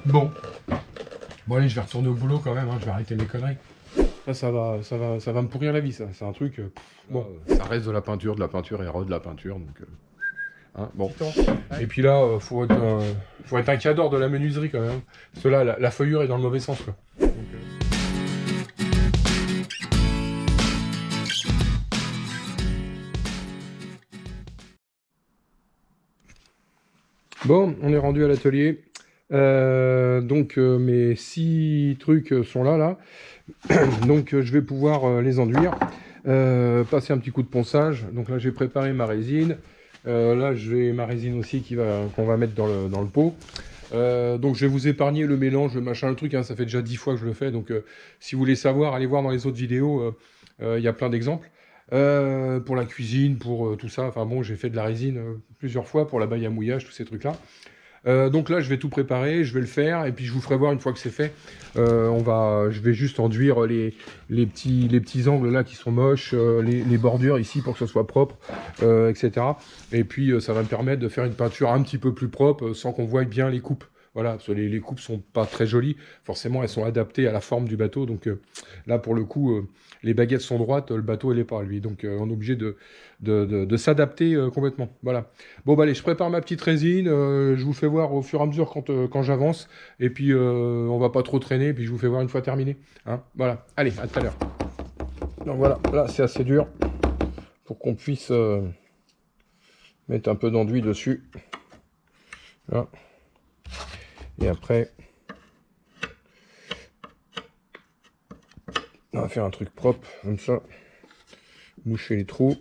Bon. Bon allez, je vais retourner au boulot quand même, hein, je vais arrêter mes conneries. Ça va me pourrir la vie, ça. C'est un truc... bon, ça reste de la peinture et re de la peinture, donc... hein, bon. Et puis là, faut être un cadre de la menuiserie quand même. Parce que là, la feuillure est dans le mauvais sens, quoi. Donc, bon, on est rendu à l'atelier. Donc mes 6 trucs sont là. Donc je vais pouvoir les enduire. Passer un petit coup de ponçage. Donc là j'ai préparé ma résine. Là j'ai ma résine aussi qu'on va mettre dans le pot. Donc je vais vous épargner le mélange, le machin, le truc, hein, ça fait déjà 10 fois que je le fais. Donc si vous voulez savoir, allez voir dans les autres vidéos, il y a plein d'exemples. Pour la cuisine, pour tout ça. Enfin bon, j'ai fait de la résine plusieurs fois pour la baille à mouillage, tous ces trucs-là. Donc là, je vais tout préparer, je vais le faire, et puis je vous ferai voir une fois que c'est fait. Je vais juste enduire les petits angles là qui sont moches, les bordures ici pour que ce soit propre, etc. Et puis ça va me permettre de faire une peinture un petit peu plus propre, sans qu'on voie bien les coupes. Voilà, parce que les coupes sont pas très jolies. Forcément, elles sont adaptées à la forme du bateau. Donc là, pour le coup, les baguettes sont droites, le bateau, il est pas, lui. Donc on est obligé de s'adapter complètement. Voilà. Bon, bah allez, je prépare ma petite résine. Je vous fais voir au fur et à mesure quand j'avance. Et puis, on va pas trop traîner. Puis je vous fais voir une fois terminé. Hein, voilà. Allez, à tout à l'heure. Donc voilà, là, c'est assez dur pour qu'on puisse mettre un peu d'enduit dessus. Là. Et après, on va faire un truc propre, comme ça. Boucher les trous.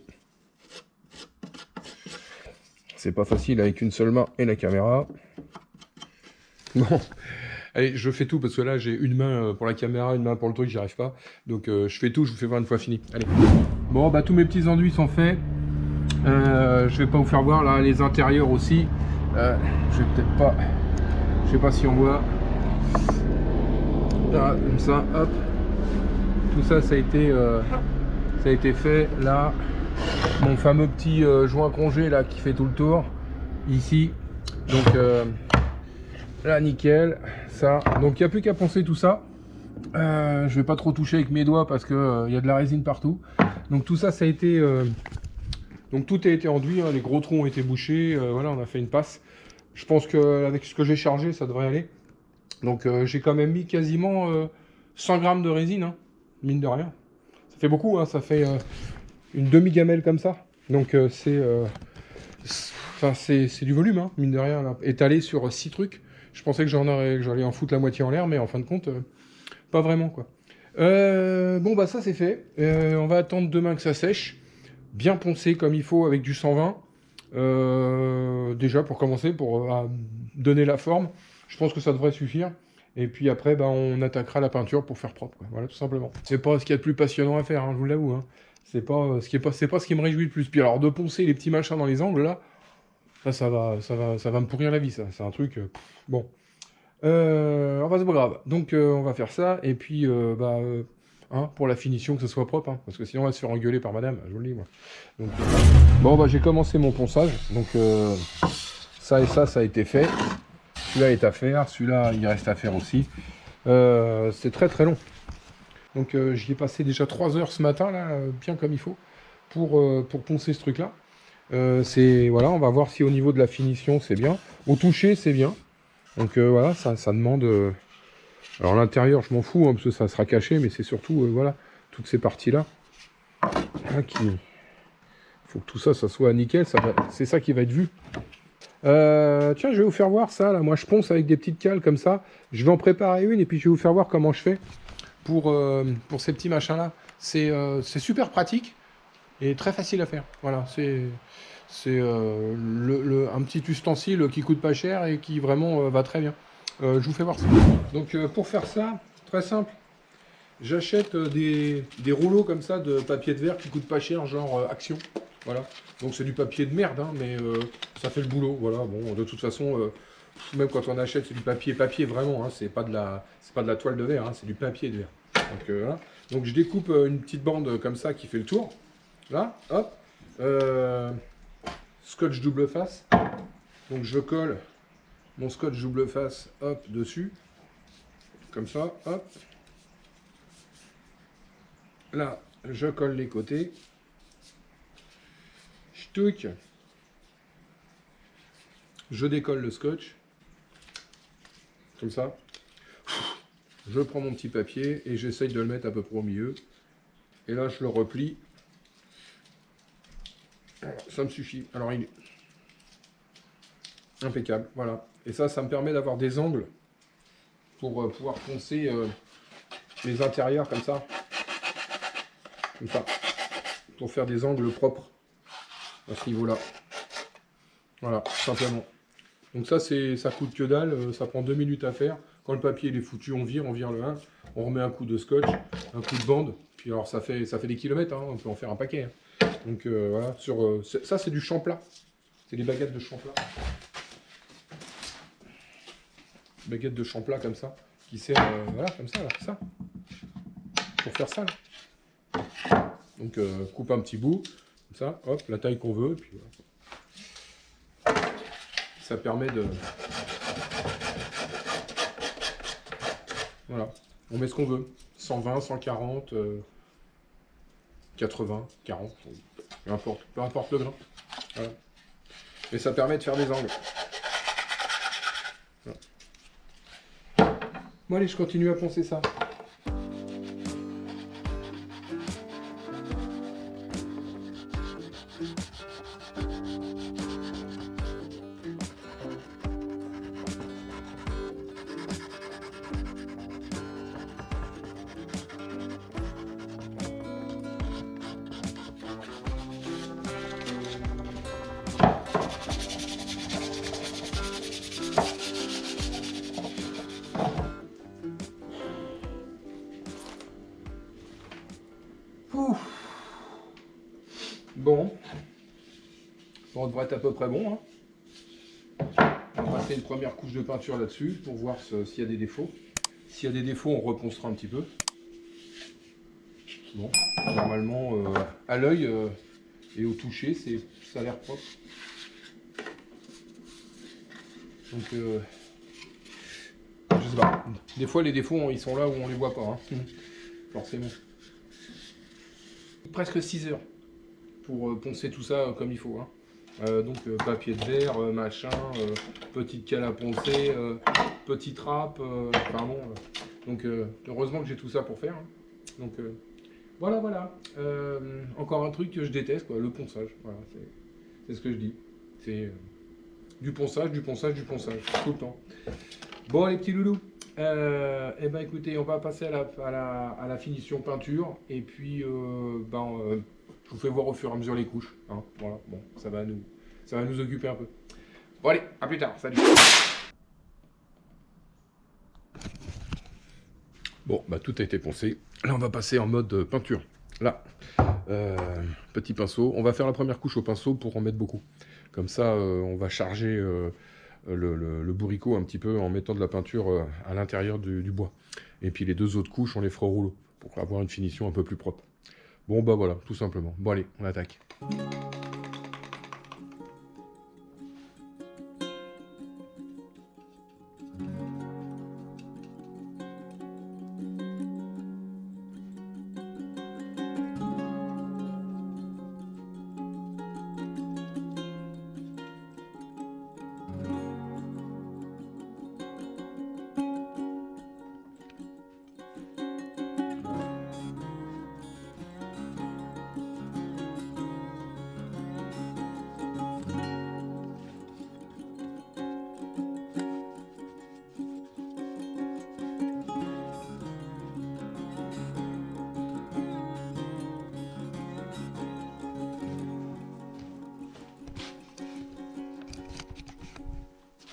C'est pas facile avec une seule main et la caméra. Bon, allez, je fais tout parce que là, j'ai une main pour la caméra, une main pour le truc, j'y arrive pas. Donc, je fais tout, je vous fais voir une fois fini. Allez. Bon, bah, tous mes petits enduits sont faits. Je vais pas vous faire voir, là, les intérieurs aussi. Je vais peut-être pas... Je sais pas si on voit. Là, comme ça, hop. Tout ça, ça a été fait. Là, mon fameux petit joint congé là qui fait tout le tour. Ici. Donc là, nickel. Ça. Donc il n'y a plus qu'à poncer tout ça. Je vais pas trop toucher avec mes doigts parce que y a de la résine partout. Donc tout ça, ça a été. Donc tout a été enduit. Hein, les gros trous ont été bouchés. Voilà, on a fait une passe. Je pense qu'avec ce que j'ai chargé, ça devrait aller. Donc j'ai quand même mis quasiment 100 grammes de résine, hein, mine de rien. Ça fait beaucoup, hein, ça fait une demi-gamelle comme ça. Donc c'est du volume, hein, mine de rien, là, étalé sur 6 trucs. Je pensais que j'allais en foutre la moitié en l'air, mais en fin de compte, pas vraiment, quoi. Bon, bah ça c'est fait. On va attendre demain que ça sèche. Bien poncé comme il faut avec du 120. Déjà pour commencer, pour donner la forme. Je pense que ça devrait suffire. Et puis après, bah, on attaquera la peinture pour faire propre, quoi. Voilà, tout simplement. C'est pas ce qu'il y a de plus passionnant à faire, hein, je vous l'avoue. Hein. C'est pas ce qui me réjouit le plus. Puis alors, de poncer les petits machins dans les angles, là, ça va me pourrir la vie, ça. C'est un truc... bon. Enfin, c'est pas grave. Donc, on va faire ça. Et puis, hein, pour la finition, que ce soit propre. Hein, parce que sinon, on va se faire engueuler par madame. Je vous le dis, moi. Donc, bon, bah, j'ai commencé mon ponçage. Donc, ça et ça a été fait. Celui-là est à faire, celui-là il reste à faire aussi. C'est très très long. Donc j'y ai passé déjà 3 heures ce matin, là, bien comme il faut, pour poncer ce truc-là. Voilà, on va voir si au niveau de la finition c'est bien. Au toucher c'est bien. Donc voilà, ça demande... Alors l'intérieur je m'en fous, hein, parce que ça sera caché, mais c'est surtout, voilà, toutes ces parties-là. Hein, il faut que tout ça soit nickel, c'est ça qui va être vu. Tiens, je vais vous faire voir ça, là. Moi, je ponce avec des petites cales comme ça. Je vais en préparer une et puis je vais vous faire voir comment je fais pour ces petits machins-là. C'est super pratique et très facile à faire. Voilà, c'est un petit ustensile qui coûte pas cher et qui vraiment va très bien. Je vous fais voir ça. Donc, pour faire ça, très simple. J'achète des rouleaux comme ça de papier de verre qui coûtent pas cher, genre Action. Voilà. Donc c'est du papier de merde, hein, mais ça fait le boulot. Voilà. Bon, de toute façon, même quand on achète, c'est du papier vraiment. Hein, c'est pas de la toile de verre, hein, c'est du papier de verre. Donc, voilà. Donc je découpe une petite bande comme ça qui fait le tour. Là, hop. Scotch double face. Donc je colle mon scotch double face, hop, dessus. Comme ça, hop. Là, je colle les côtés. Ch'touc. Je décolle le scotch. Comme ça. Je prends mon petit papier et j'essaye de le mettre à peu près au milieu. Et là, je le replie. Ça me suffit. Alors, il est impeccable. Voilà. Et ça me permet d'avoir des angles pour pouvoir poncer les intérieurs comme ça. Comme ça. Pour faire des angles propres à ce niveau-là. Voilà, simplement. Donc ça coûte que dalle, ça prend 2 minutes à faire. Quand le papier il est foutu, on vire le 1, on remet un coup de scotch, un coup de bande, puis alors ça fait des kilomètres, hein, on peut en faire un paquet. Hein. Donc voilà, ça c'est du Champlat, c'est des baguettes de Champlat. Baguettes de Champlat comme ça, qui sert, voilà, comme ça, là, ça, pour faire ça. Là. Donc coupe un petit bout, comme ça, hop, la taille qu'on veut, puis voilà. Ça permet de... Voilà, on met ce qu'on veut. 120, 140, 80, 40, peu importe le grain. Voilà. Et ça permet de faire des angles. Voilà. Bon allez, je continue à poncer ça. Bon, on devrait être à peu près bon. Hein. On va passer une première couche de peinture là-dessus pour voir s'il y a des défauts. S'il y a des défauts, on reponcera un petit peu. Bon, normalement, à l'œil et au toucher, ça a l'air propre. Donc, je sais pas. Des fois, les défauts, ils sont là où on les voit pas. Hein. Forcément. Presque 6 heures pour poncer tout ça comme il faut. Hein. Donc papier de verre, machin, petite cale à poncer, petite trappe, enfin bon. Donc heureusement que j'ai tout ça pour faire. Hein. Donc voilà. Encore un truc que je déteste, quoi, le ponçage. Voilà, c'est ce que je dis. C'est du ponçage, tout le temps. Bon les petits loulous. Eh ben écoutez, on va passer à la finition peinture et puis je vous fais voir au fur et à mesure les couches. Hein, voilà, bon, ça va nous occuper un peu. Bon allez, à plus tard, salut. Bon, bah tout a été poncé. Là, on va passer en mode peinture. Là, petit pinceau. On va faire la première couche au pinceau pour en mettre beaucoup. Comme ça, on va charger le bourricot un petit peu en mettant de la peinture à l'intérieur du bois. Et puis les 2 autres couches, on les fera au rouleau pour avoir une finition un peu plus propre. Bon, bah voilà, tout simplement. Bon, allez, on attaque.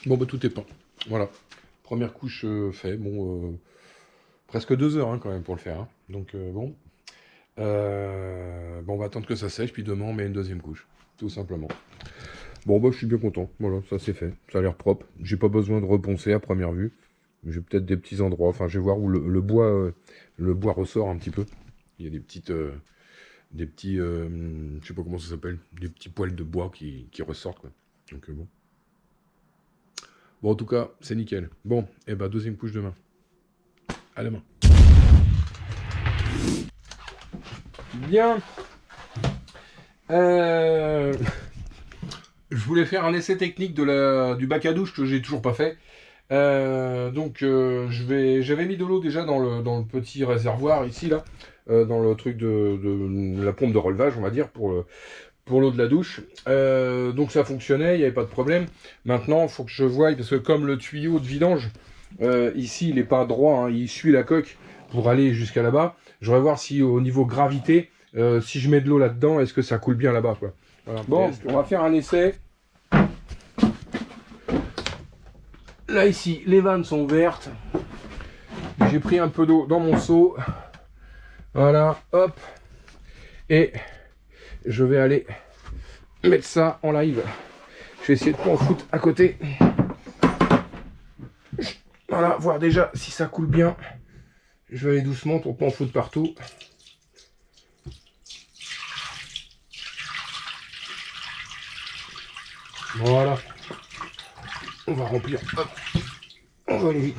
Bon, bah tout est peint. Voilà. Première couche fait. Bon, presque 2 heures hein, quand même pour le faire. Hein. Donc bon. Bon, on va attendre que ça sèche, puis demain on met une 2e couche. Tout simplement. Bon, bah je suis bien content. Voilà, ça c'est fait. Ça a l'air propre. J'ai pas besoin de reponcer à première vue. J'ai peut-être des petits endroits. Enfin, je vais voir où le bois ressort un petit peu. Il y a des petits, je sais pas comment ça s'appelle, des petits poils de bois qui ressortent. Quoi. Donc bon. Bon, en tout cas, c'est nickel. Bon, et bah deuxième couche demain. À demain. Bien. Je voulais faire un essai technique du bac à douche que j'ai toujours pas fait. J'avais mis de l'eau déjà dans le petit réservoir ici là, dans le truc de la pompe de relevage, on va dire, pour l'eau de la douche. Donc ça fonctionnait, il n'y avait pas de problème. Maintenant, il faut que je voie, parce que comme le tuyau de vidange, ici, il n'est pas droit, hein, il suit la coque pour aller jusqu'à là-bas. Je voudrais voir si au niveau gravité, si je mets de l'eau là-dedans, est-ce que ça coule bien là-bas, quoi. Voilà. Bon, on va faire un essai. Là, ici, les vannes sont ouvertes. J'ai pris un peu d'eau dans mon seau. Voilà, hop. Et je vais aller mettre ça en live. Je vais essayer de pas en foutre à côté. Voilà, voir déjà si ça coule bien. Je vais aller doucement pour pas en foutre partout. Voilà. On va remplir. Hop. On va aller vite.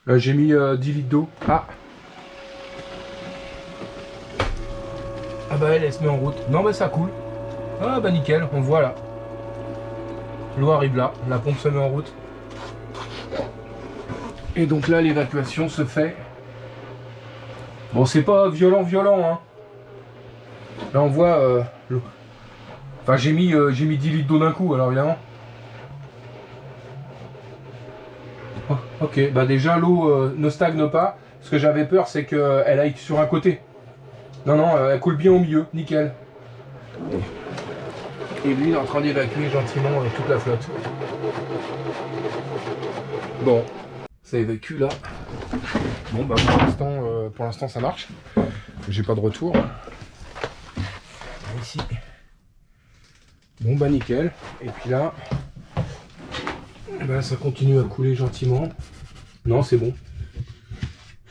Là, j'ai mis 10 litres d'eau. Ah. Ah bah elle se met en route. Non bah ça coule. Ah bah nickel, on voit là. L'eau arrive là, la pompe se met en route. Et donc là l'évacuation se fait. Bon c'est pas violent hein. Là on voit l'eau. Enfin j'ai mis 10 litres d'eau d'un coup alors évidemment. Oh, ok, bah déjà l'eau ne stagne pas. Ce que j'avais peur c'est qu'elle aille sur un côté. Non, elle coule bien au milieu, nickel. Et lui, il est en train d'évacuer gentiment toute la flotte. Bon, ça évacue là. Bon, bah pour l'instant, ça marche. J'ai pas de retour. Ici. Bon, bah nickel. Et puis là, bah, ça continue à couler gentiment. Non, c'est bon.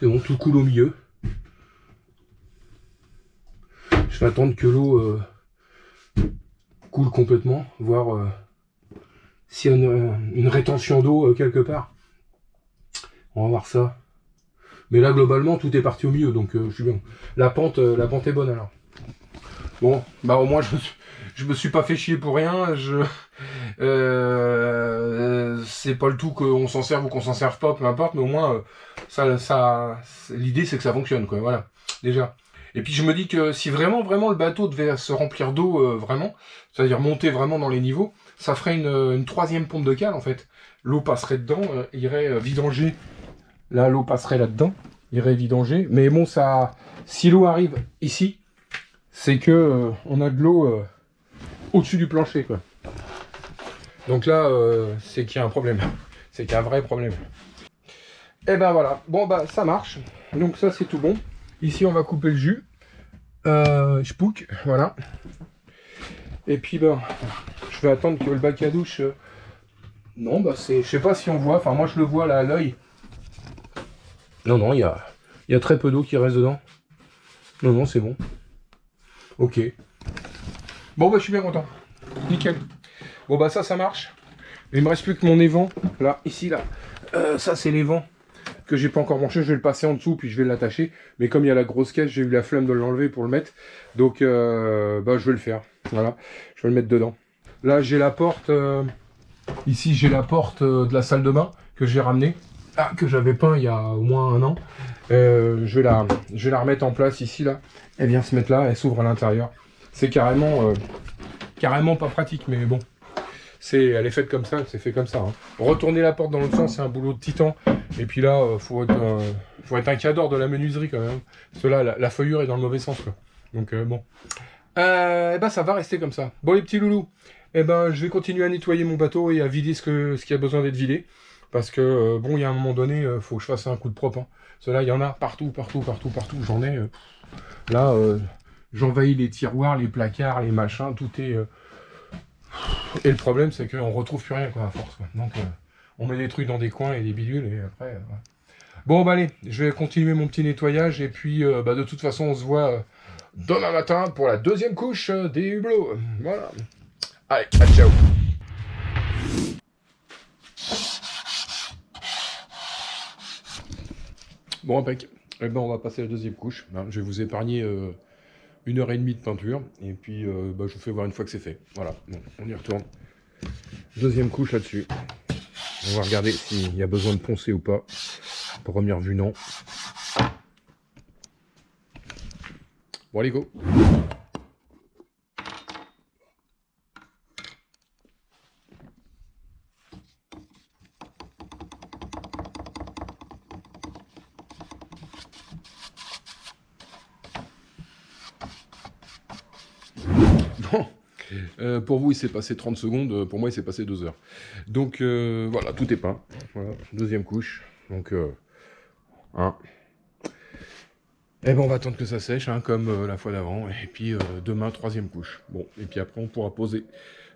C'est bon, tout coule au milieu. Je vais attendre que l'eau coule complètement, voir s'il y a une rétention d'eau quelque part. On va voir ça. Mais là, globalement, tout est parti au milieu, donc je suis bien. La pente est bonne alors. Bon, bah au moins, je me suis pas fait chier pour rien. C'est pas le tout qu'on s'en serve ou qu'on s'en serve pas, peu importe, mais au moins, l'idée c'est que ça fonctionne, quoi. Voilà, déjà. Et puis je me dis que si vraiment le bateau devait se remplir d'eau vraiment, c'est-à-dire monter vraiment dans les niveaux, ça ferait une troisième pompe de cale en fait. L'eau passerait dedans, irait vidanger. Là l'eau passerait là-dedans, irait vidanger. Mais bon ça, si l'eau arrive ici, c'est que on a de l'eau au-dessus du plancher quoi. Donc là c'est qu'il y a un problème, c'est qu'il y a un vrai problème. Et ben voilà, bon bah ça marche. Donc ça c'est tout bon. Ici, on va couper le jus. Spook, voilà. Et puis, ben, je vais attendre que le bac à douche... Non, bah, je sais pas si on voit. Enfin, moi, je le vois là à l'œil. Non, il y a très peu d'eau qui reste dedans. Non, c'est bon. Ok. Bon, bah, je suis bien content. Nickel. Bon, bah, ça marche. Il me reste plus que mon évent. Là, ici, là. Ça, c'est l'évent que j'ai pas encore branché, je vais le passer en dessous puis je vais l'attacher, mais comme il y a la grosse caisse, j'ai eu la flemme de l'enlever pour le mettre, donc bah, je vais le faire, voilà, je vais le mettre dedans. Là j'ai la porte, ici j'ai la porte de la salle de bain que j'ai ramenée, que j'avais peint il y a au moins un an, je vais la remettre en place ici là, elle vient se mettre là, elle s'ouvre à l'intérieur, c'est carrément pas pratique, mais bon. Elle est faite comme ça, c'est fait comme ça. Hein. Retourner la porte dans l'autre sens, c'est un boulot de titan. Et puis là, faut être un cadre de la menuiserie quand même. Parce que là, la feuillure est dans le mauvais sens. Quoi. Donc bon. Et ben ça va rester comme ça. Bon les petits loulous, et ben je vais continuer à nettoyer mon bateau et à vider ce qui a besoin d'être vidé. Parce que bon, il y a un moment donné, faut que je fasse un coup de propre. Hein. Parce que là, il y en a partout. J'en ai. Là, j'envahis les tiroirs, les placards, les machins, tout est. Et le problème, c'est qu'on retrouve plus rien, quoi, à force. Quoi. Donc, on met des trucs dans des coins et des bidules, et après... ouais. Bon, bah allez, je vais continuer mon petit nettoyage, et puis, bah, de toute façon, on se voit demain matin pour la deuxième couche des hublots. Voilà. Allez, ciao. Bon, impec. Eh ben, on va passer à la deuxième couche. Hein, je vais vous épargner 1h30 de peinture. Et puis, je vous fais voir une fois que c'est fait. Voilà, bon, on y retourne. Deuxième couche là-dessus. On va regarder s'il y a besoin de poncer ou pas. Première vue, non. Bon, allez, go. Bon, pour vous il s'est passé 30 secondes, pour moi il s'est passé 2 heures. Donc voilà, tout est peint. Voilà, deuxième couche. Donc et ben on va attendre que ça sèche, hein, comme la fois d'avant. Et puis demain, troisième couche. Bon, et puis après on pourra poser.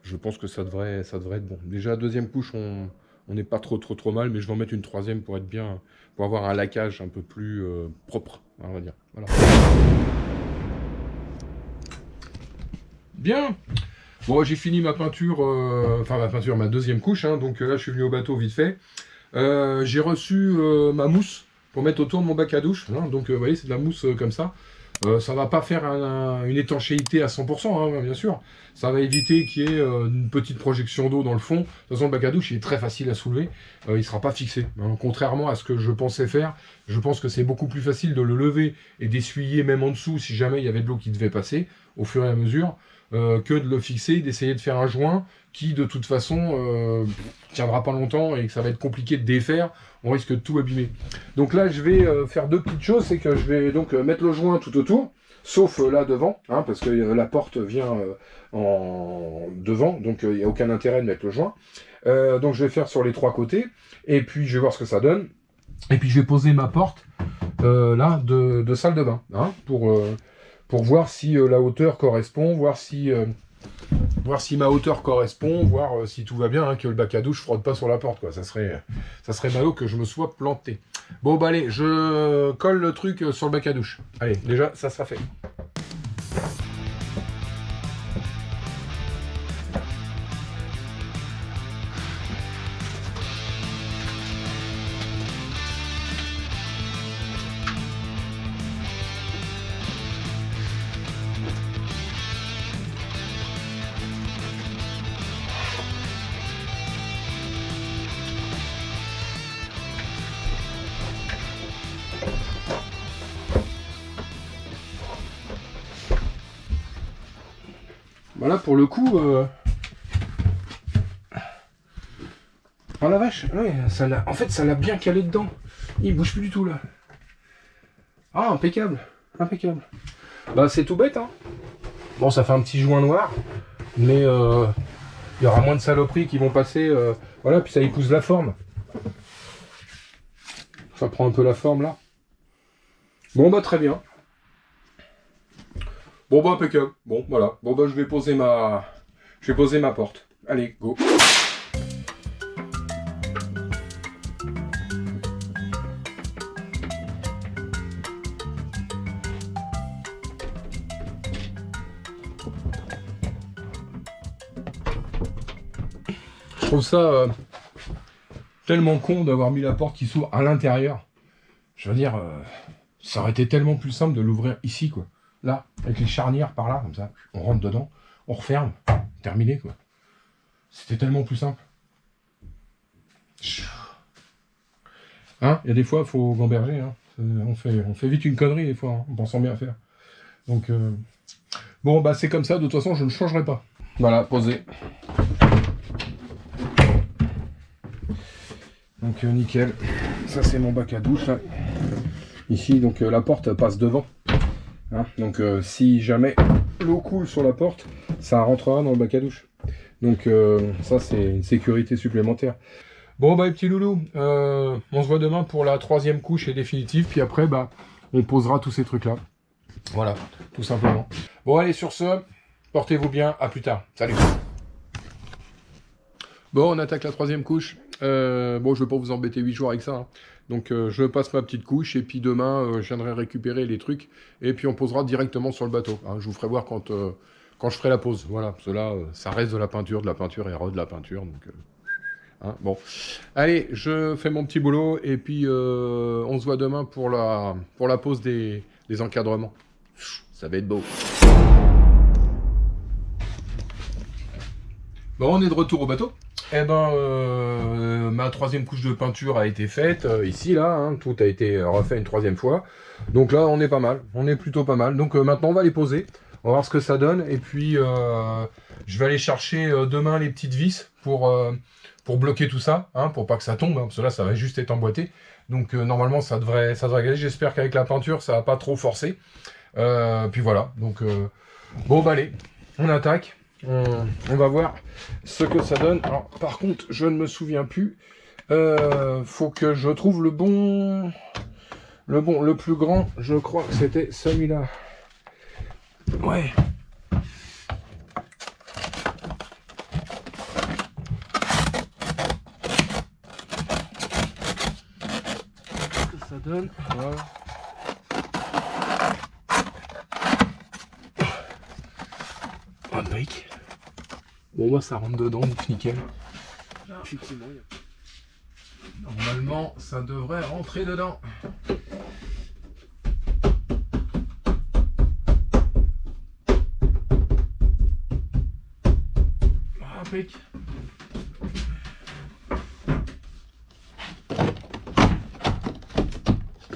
Je pense que ça devrait être bon. Déjà deuxième couche, on n'est pas trop mal, mais je vais en mettre une troisième pour être bien, pour avoir un laquage un peu plus propre, on va dire. Voilà. Bien. Bon, j'ai fini ma peinture, ma deuxième couche, hein, donc là je suis venu au bateau vite fait. J'ai reçu ma mousse pour mettre autour de mon bac à douche, hein, donc vous voyez c'est de la mousse comme ça. Ça va pas faire une étanchéité à 100%, hein, bien sûr. Ça va éviter qu'il y ait une petite projection d'eau dans le fond. De toute façon, le bac à douche il est très facile à soulever, il ne sera pas fixé. Hein. Contrairement à ce que je pensais faire, je pense que c'est beaucoup plus facile de le lever et d'essuyer même en dessous si jamais il y avait de l'eau qui devait passer au fur et à mesure. Que de le fixer, d'essayer de faire un joint qui de toute façon tiendra pas longtemps et que ça va être compliqué de défaire, on risque de tout abîmer. Donc là je vais faire deux petites choses, c'est que je vais donc mettre le joint tout autour, sauf là devant, hein, parce que la porte vient en devant, donc il n'y a aucun intérêt de mettre le joint. Donc je vais faire sur les trois côtés, et puis je vais voir ce que ça donne, et puis je vais poser ma porte là de salle de bain, hein, pour voir si la hauteur correspond, voir si ma hauteur correspond, voir si tout va bien, hein, que le bac à douche frotte pas sur la porte, quoi. Ça serait malheureux que je me sois planté. Bon, bah allez, je colle le truc sur le bac à douche. Allez, déjà, ça sera fait. Voilà, pour le coup... Oh la vache, ouais, en fait, ça l'a bien calé dedans. Il bouge plus du tout, là. Ah, impeccable. Impeccable. Bah, c'est tout bête, hein. Bon, ça fait un petit joint noir, mais il y aura moins de saloperies qui vont passer. Voilà, puis ça épouse la forme. Ça prend un peu la forme, là. Bon, bah, très bien. Bon bah impeccable. Bon voilà. Bon bah je vais poser ma porte. Allez, go. Je trouve ça tellement con d'avoir mis la porte qui s'ouvre à l'intérieur. Je veux dire, ça aurait été tellement plus simple de l'ouvrir ici, quoi. Là, avec les charnières par là, comme ça, on rentre dedans, on referme, terminé, quoi. C'était tellement plus simple. Hein, il y a des fois, il faut gamberger, hein. On fait vite une connerie, des fois, hein, en pensant bien faire. Donc, bon, bah c'est comme ça, de toute façon, je ne changerai pas. Voilà, posé. Donc, nickel. Ça, c'est mon bac à douche, là. Ici, donc, la porte passe devant. Hein, donc si jamais l'eau coule sur la porte, ça rentrera dans le bac à douche. Donc ça c'est une sécurité supplémentaire. Bon bah les petits loulous, on se voit demain pour la troisième couche et définitive, puis après bah on posera tous ces trucs là. Voilà, tout simplement. Bon allez sur ce, portez-vous bien, à plus tard. Salut. Bon on attaque la troisième couche. Bon je vais pas vous embêter 8 jours avec ça, hein. Donc je passe ma petite couche et puis demain je viendrai récupérer les trucs et puis on posera directement sur le bateau, hein. Je vous ferai voir quand je ferai la pose, voilà, parce que là ça reste de la peinture et re de la peinture, donc Hein, bon, allez, je fais mon petit boulot et puis on se voit demain pour la pose des encadrements. Ça va être beau. Bon, on est de retour au bateau. Eh ben, ma troisième couche de peinture a été faite ici, là. Hein, tout a été refait une troisième fois. Donc là, on est pas mal. On est plutôt pas mal. Donc maintenant, on va les poser. On va voir ce que ça donne. Et puis, je vais aller chercher demain les petites vis pour bloquer tout ça, hein, pour pas que ça tombe. Hein, parce que là, ça va juste être emboîté. Donc normalement, ça devrait aller. J'espère qu'avec la peinture, ça va pas trop forcer. Puis voilà. Donc, bon, bah allez, on attaque. On va voir ce que ça donne. Alors, par contre, je ne me souviens plus. Faut que je trouve le plus grand. Je crois que c'était celui-là. Ouais. Qu'est-ce que ça donne? Voilà. Un brick. Bon, bah ça rentre dedans, donc nickel. Effectivement, normalement, ça devrait rentrer dedans. Impeccable.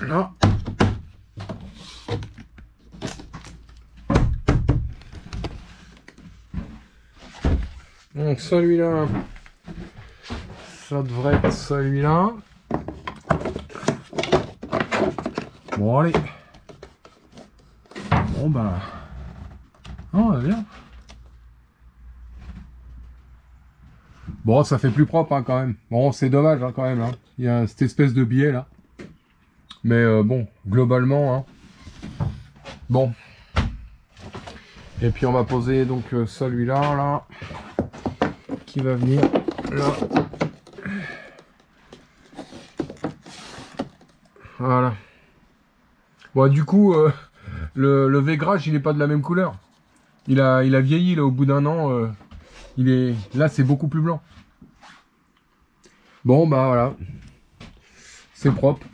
Là. Donc celui-là, ça devrait être celui-là. Bon allez. Bon ben, on va bien. Bon, ça fait plus propre hein, quand même. Bon, c'est dommage hein, quand même. Hein. Il y a cette espèce de biais là. Mais bon, globalement, hein. Bon. Et puis on va poser donc celui-là là. Qui va venir là. Voilà. Bon, du coup, le vaigrage, il n'est pas de la même couleur. Il a vieilli là au bout d'un an. Là, c'est beaucoup plus blanc. Bon, bah voilà. C'est propre.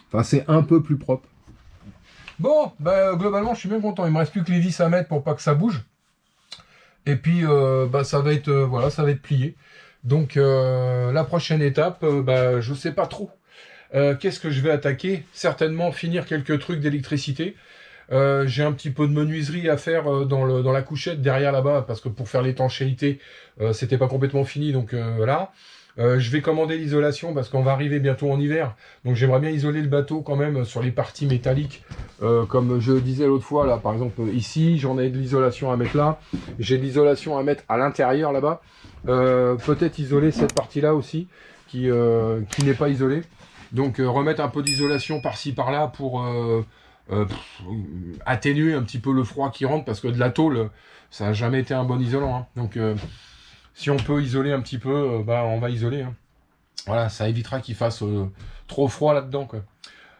Enfin, c'est un peu plus propre. Bon, bah globalement, je suis bien content. Il me reste plus que les vis à mettre pour pas que ça bouge. Et puis, bah, ça va être, voilà, ça va être plié. Donc, la prochaine étape, bah, je sais pas trop. Qu'est-ce que je vais attaquer? Certainement finir quelques trucs d'électricité. J'ai un petit peu de menuiserie à faire dans la couchette derrière là-bas, parce que pour faire l'étanchéité, c'était pas complètement fini, donc voilà. Je vais commander l'isolation parce qu'on va arriver bientôt en hiver, donc j'aimerais bien isoler le bateau quand même sur les parties métalliques, comme je disais l'autre fois, là par exemple ici, j'en ai de l'isolation à mettre là, j'ai de l'isolation à mettre à l'intérieur là-bas, peut-être isoler cette partie-là aussi, qui n'est pas isolée, donc remettre un peu d'isolation par-ci par-là pour atténuer un petit peu le froid qui rentre, parce que de la tôle, ça n'a jamais été un bon isolant, hein. Donc si on peut isoler un petit peu, bah on va isoler, hein. Voilà, ça évitera qu'il fasse trop froid là-dedans, quoi.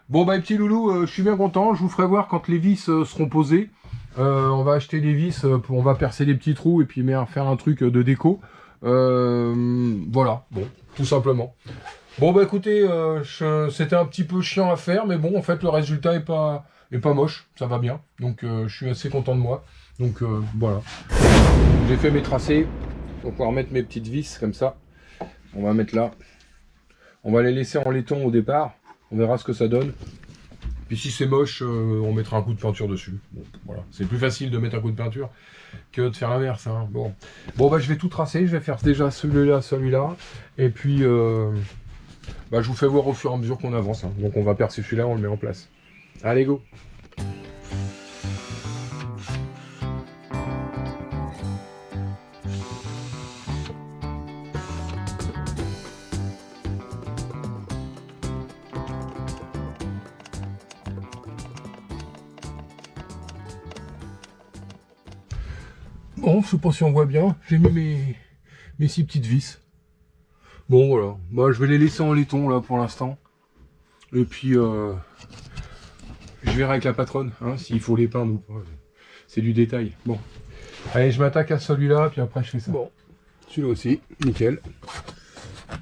Bon bah les petits loulous, je suis bien content, je vous ferai voir quand les vis seront posées. On va acheter des vis, on va percer les petits trous et puis faire un truc de déco. Voilà, bon, tout simplement. Bon bah écoutez, c'était un petit peu chiant à faire, mais bon, en fait le résultat est pas moche, ça va bien. Donc je suis assez content de moi. Donc voilà. J'ai fait mes tracés. On va pouvoir mettre mes petites vis comme ça. On va mettre là. On va les laisser en laiton au départ. On verra ce que ça donne. Puis si c'est moche, on mettra un coup de peinture dessus. Bon, voilà. C'est plus facile de mettre un coup de peinture que de faire l'inverse, hein. Bon, bah je vais tout tracer. Je vais faire déjà celui-là. Et puis bah, je vous fais voir au fur et à mesure qu'on avance, hein. Donc on va percer celui-là, on le met en place. Allez, go! Bon, je sais pas si on voit bien, j'ai mis mes 6 petites vis. Bon voilà, bah, je vais les laisser en laiton là pour l'instant. Et puis je verrai avec la patronne, hein, s'il faut les peindre ou pas. C'est du détail. Bon. Allez, je m'attaque à celui-là, puis après je fais ça. Bon, celui-là aussi, nickel.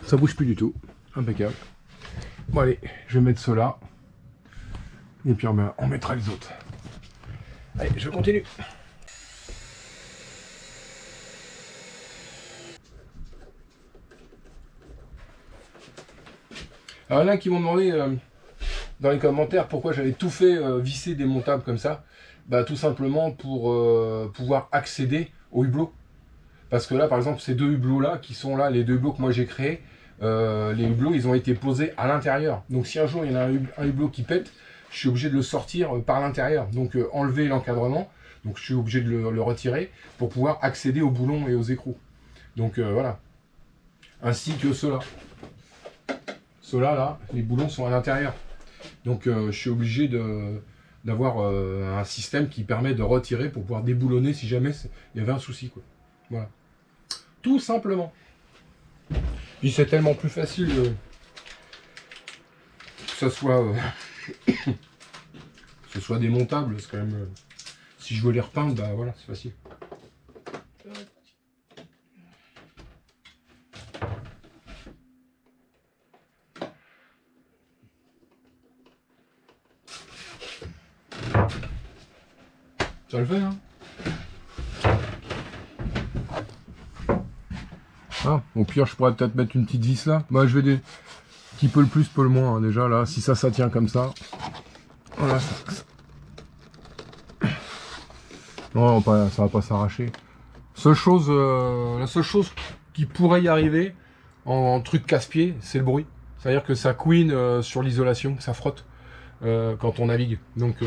Ça bouge plus du tout. Impeccable. Bon allez, je vais mettre cela. Et puis on mettra les autres. Allez, je continue. Alors là qui m'ont demandé dans les commentaires pourquoi j'avais tout fait visser démontable comme ça. Bah tout simplement pour pouvoir accéder au hublot. Parce que là par exemple ces deux hublots là qui sont là, les deux hublots que moi j'ai créés, les hublots ils ont été posés à l'intérieur. Donc si un jour il y en a un hublot qui pète, je suis obligé de le sortir par l'intérieur. Donc enlever l'encadrement, donc je suis obligé de le retirer pour pouvoir accéder aux boulons et aux écrous. Donc voilà. Ainsi que ceux-là. Ceux-là, là, les boulons sont à l'intérieur. Donc je suis obligé d'avoir un système qui permet de retirer pour pouvoir déboulonner si jamais il y avait un souci, quoi. Voilà. Tout simplement. Puis c'est tellement plus facile que ça soit démontable. C'est quand même. Si je veux les repeindre, bah voilà, c'est facile. Ça le fait, hein. Ah, au pire, je pourrais peut-être mettre une petite vis là. Bah, je vais des... Qui peut le plus, peut le moins, hein, déjà, là. Si ça tient comme ça. Voilà. Non, ça va pas s'arracher. La seule chose qui pourrait y arriver en truc casse-pied, c'est le bruit. C'est-à-dire que ça couine sur l'isolation, ça frotte quand on navigue. Donc,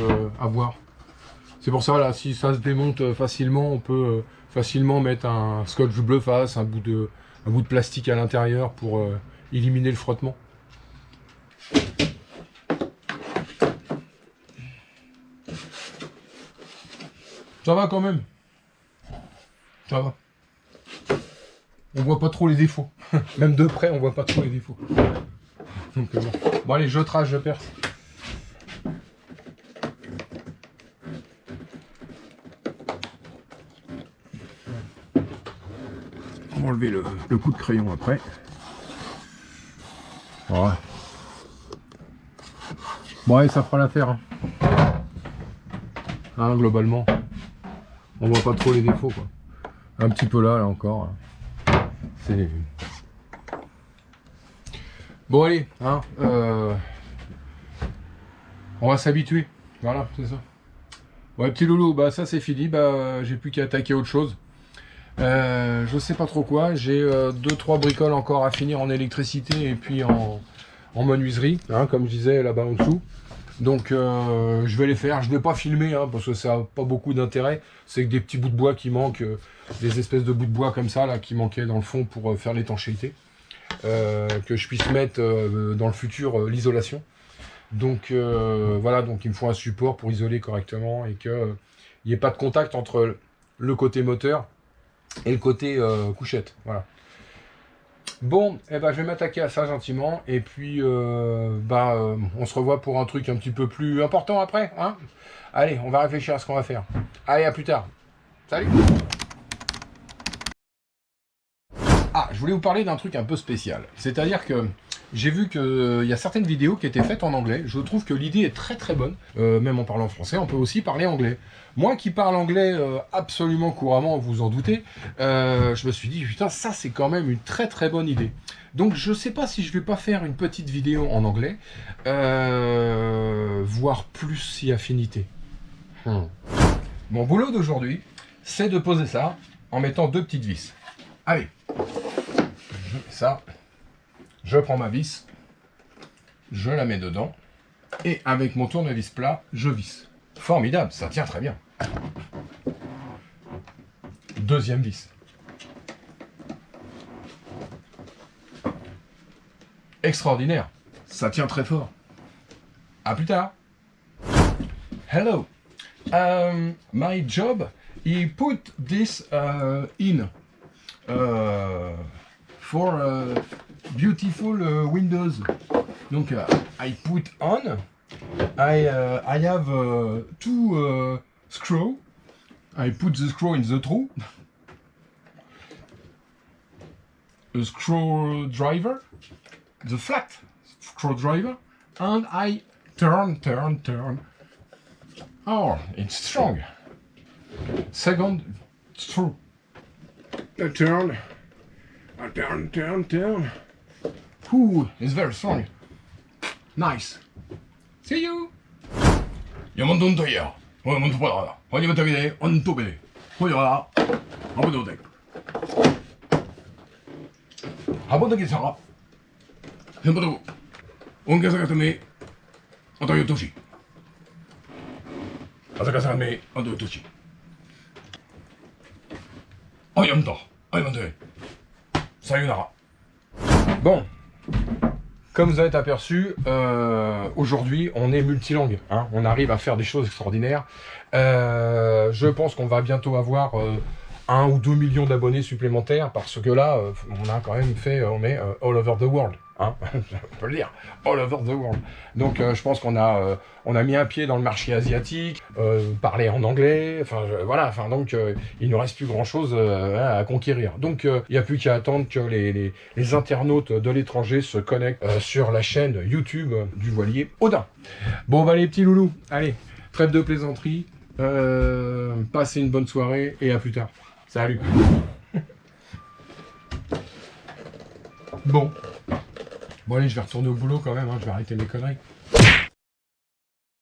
à voir. C'est pour ça, là, si ça se démonte facilement, on peut facilement mettre un scotch bleu face, un bout de plastique à l'intérieur pour éliminer le frottement. Ça va quand même. Ça va. On voit pas trop les défauts. Même de près, on voit pas trop les défauts. Donc, bon. Bon, allez, je trace, je perce. On va enlever le coup de crayon après. Ouais. Bon, allez, ça fera l'affaire. Hein, globalement. On voit pas trop les défauts, quoi. Un petit peu là encore. C'est... Bon, allez, hein. On va s'habituer. Voilà, c'est ça. Ouais, petit loulou, bah ça c'est fini. Bah j'ai plus qu'à attaquer autre chose. Je sais pas trop quoi. J'ai 2-3 bricoles encore à finir en électricité et puis en menuiserie, hein, comme je disais là-bas en dessous. Donc je vais les faire. Je ne vais pas filmer hein, parce que ça n'a pas beaucoup d'intérêt. C'est que des petits bouts de bois qui manquent, des espèces de bouts de bois comme ça là qui manquaient dans le fond pour faire l'étanchéité. Que je puisse mettre dans le futur l'isolation. Donc voilà, donc il me faut un support pour isoler correctement et qu'il n'y ait pas de contact entre le côté moteur et le côté couchette. Voilà. Bon, eh ben, je vais m'attaquer à ça gentiment et puis on se revoit pour un truc un petit peu plus important après. Hein. Allez, on va réfléchir à ce qu'on va faire. Allez, à plus tard. Salut. Ah, je voulais vous parler d'un truc un peu spécial. C'est-à-dire que j'ai vu qu'il y a certaines vidéos qui étaient faites en anglais. Je trouve que l'idée est très très bonne. Même en parlant français, on peut aussi parler anglais. Moi qui parle anglais absolument couramment, vous en doutez, je me suis dit, putain, ça c'est quand même une très très bonne idée. Donc je sais pas si je vais pas faire une petite vidéo en anglais, voire plus si affinité. Mon boulot d'aujourd'hui, c'est de poser ça en mettant 2 petites vis. Allez, je mets ça. Je prends ma vis, je la mets dedans, et avec mon tournevis plat, je visse. Formidable, ça tient très bien. Deuxième vis. Extraordinaire, ça tient très fort. À plus tard. Hello. My job, he put this in for beautiful windows. Donc I put on. I have 2 screw. I put the screw in the true. a screwdriver, the flat screwdriver, and I turn. Oh, it's strong. Second screw. I turn. Ooh, it's very strong. Nice. See you. 야만돈도야. 먼저 봐라. 어디가 되게 언도베. 보여라. 아무도 돼. 아무도 괜찮아. 전부도 온게서 같으면 어떤 도시. 아사카 사람이 어떤 도시. 아이언다. 아이언데. Sayonara. Bon, comme vous avez aperçu, aujourd'hui on est multilingue, hein, on arrive à faire des choses extraordinaires. Je pense qu'on va bientôt avoir 1 ou 2 millions d'abonnés supplémentaires parce que là, on a quand même fait, on est all over the world, hein, on peut le dire, all over the world. Donc je pense qu'on a, on a mis un pied dans le marché asiatique, parler en anglais, enfin voilà, enfin donc il ne reste plus grand chose à conquérir. Donc il n'y a plus qu'à attendre que les internautes de l'étranger se connectent sur la chaîne YouTube du voilier Odin. Bon bah les petits loulous, allez, trêve de plaisanterie, passez une bonne soirée et à plus tard. Salut. Bon allez, je vais retourner au boulot quand même, hein, je vais arrêter mes conneries.